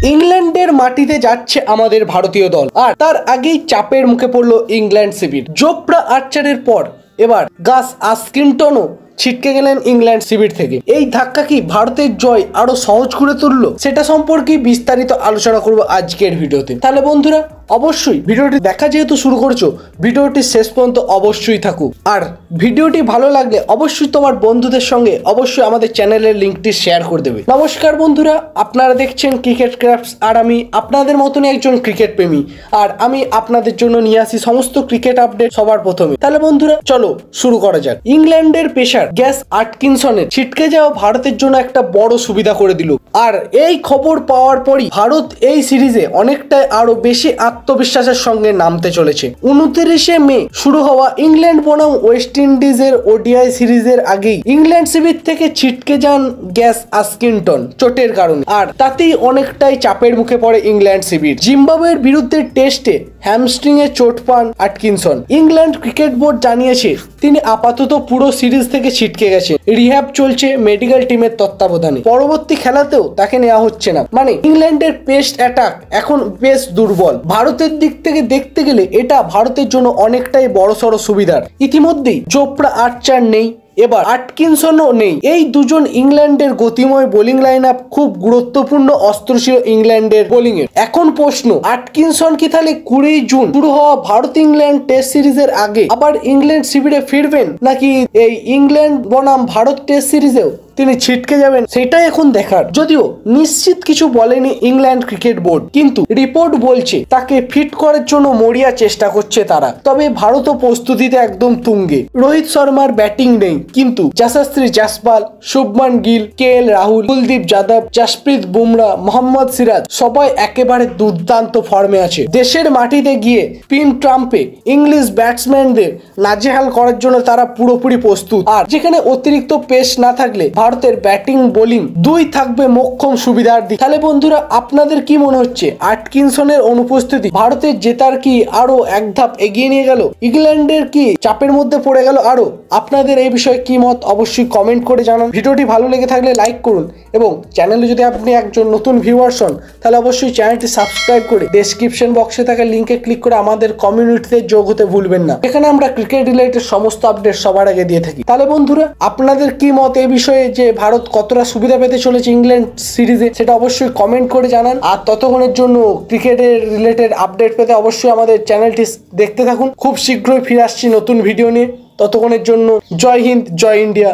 ইংল্যান্ডের মাটিতে যাচ্ছে আমাদের ভারতীয় দল, আর তার আগেই চাপের মুখে পড়লো ইংল্যান্ড শিবির। জোফরা আর্চারের পর এবার গাস আস্কিনটনও ছিটকে গেলেন ইংল্যান্ড শিবির থেকে। এই ধাক্কা কি ভারতের জয় আরো সহজ করে তুললো, সেটা সম্পর্কে বিস্তারিত আলোচনা করব আজকের ভিডিওতে। তাহলে বন্ধুরা অবশ্যই ভিডিওটি দেখা যেহেতু শুরু করছো, ভিডিওটি শেষ পর্যন্ত অবশ্যই থাকুক। আর ভিডিওটি ভালো লাগলে অবশ্যই তোমার বন্ধুদের সঙ্গে অবশ্যই আমাদের চ্যানেলের লিঙ্কটি শেয়ার করে দেবে। নমস্কার বন্ধুরা, আপনারা দেখছেন ক্রিকেট ক্রাফটস, আর আমি আপনাদের মতনই একজন ক্রিকেট প্রেমী, আর আমি আপনাদের জন্য নিয়ে আসি সমস্ত ক্রিকেট আপডেট সবার প্রথমে। তাহলে বন্ধুরা চলো শুরু করা যাক। ইংল্যান্ডের পেসার গ্যাস আটকিনসনের ছিটকে যাওয়া ভারতের জন্য একটা বড় সুবিধা করে দিল, আর এই খবর পাওয়ার পরই ভারত এই সিরিজে অনেকটাই আরো বেশি আত্মবিশ্বাসের সঙ্গে নামতে চলেছে। 29শে মে শুরু হওয়া ইংল্যান্ড বনাম ওয়েস্ট ইন্ডিজের ওডিআই সিরিজের আগেই ইংল্যান্ড শিবির থেকে ছিটকে যান গ্যাস আস্কিনটন চোটের কারণে, আর তাতেই অনেকটাই চাপের মুখে পড়ে ইংল্যান্ড শিবির। জিম্বাবুয়ের বিরুদ্ধে টেস্টে হ্যামস্ট্রিং এ চোট পান আটকিনসন। ইংল্যান্ড ক্রিকেট বোর্ড জানিয়েছে তিনি আপাতত পুরো সিরিজ থেকে ছিটকে গেছেন। রিহ্যাব চলছে মেডিকেল টিমের তত্ত্বাবধানে। পরবর্তী খেলাতেও তাকে নেওয়া হচ্ছে না। মানে ইংল্যান্ডের পেস অ্যাটাক এখন বেশ দুর্বল। ভারতের দিক থেকে দেখতে গেলে এটা ভারতের জন্য অনেকটাই বড়সড় সুবিধার। ইতিমধ্যেই জোফরা আর্চার নেই, এবার আটকিনসনও নেই। এই দুজন ইংল্যান্ডের গতিময় বোলিং লাইন আপ খুব গুরুত্বপূর্ণ অস্ত্র ছিল ইংল্যান্ডের বোলিং এর। এখন প্রশ্ন, আটকিনসন কি তাহলে 20 জুন শুরু হওয়া ভারত ইংল্যান্ড টেস্ট সিরিজের আগে আবার ইংল্যান্ড শিবিরে ফিরবেন, নাকি এই ইংল্যান্ড বনাম ভারত টেস্ট সিরিজেও তিনি ছিটকে যাবেন, সেটাই এখন দেখার। যদিও নিশ্চিত কিছু বলেনি ইংল্যান্ড ক্রিকেট বোর্ড, কিন্তু রিপোর্ট বলছে তাকে ফিট করার জন্য মরিয়া চেষ্টা করছে তারা। তবে ভারতও প্রস্তুতিতে একদম তুঙ্গে। রোহিত শর্মার ব্যাটিং নেই, কিন্তু যশস্বী জাসওয়াল, শুভমান গিল, KL রাহুল, কুলদীপ যাদব, জসপ্রীত বুমরা, মোহাম্মদ সিরাজ সবাই একেবারে দুর্দান্ত ফর্মে আছে। দেশের মাটিতে গিয়ে স্পিন ট্রাম্পে ইংলিশ ব্যাটসম্যানদের নাজেহাল করার জন্য তারা পুরোপুরি প্রস্তুত। আর যেখানে অতিরিক্ত পেস না থাকলে ভারতের ব্যাটিং বোলিং দুই থাকবে মোক্ষম সুবিধার দিক। তাহলে বন্ধুরা আপনাদের কি মনে হচ্ছে, আটকিনসনের অনুপস্থিতি ভারতের জেতার কি আরো এক ধাপ এগিয়ে নিয়ে গেল? ইংল্যান্ডের কি চাপের মধ্যে পড়ে গেল আরো? আপনাদের এই বিষয়ে কি মত অবশ্যই কমেন্ট করে জানান। ভিডিওটি ভালো লেগে থাকলে লাইক করুন, এবং চ্যানেলে যদি আপনি একজন নতুন ভিউয়ার্স হন তাহলে অবশ্যই চ্যানেলটি সাবস্ক্রাইব করে ডেসক্রিপশন বক্সে থাকা লিঙ্কে ক্লিক করে আমাদের কমিউনিটিতে যোগ হতে ভুলবেন না। এখানে আমরা ক্রিকেট রিলেটেড সমস্ত আপডেট সবার আগে দিয়ে থাকি। তাহলে বন্ধুরা আপনাদের কি মত এই বিষয়ে, যে ভারত কতটা সুবিধা পেতে চলেছে ইংল্যান্ড সিরিজে, সেটা অবশ্যই কমেন্ট করে জানান। আর ততক্ষণের জন্য ক্রিকেটের রিলেটেড আপডেট পেতে অবশ্যই আমাদের চ্যানেলটি দেখতে থাকুন। খুব শীঘ্রই ফিরে আসছি নতুন ভিডিও নিয়ে। ততক্ষণের জন্য জয় হিন্দ, জয় ইন্ডিয়া।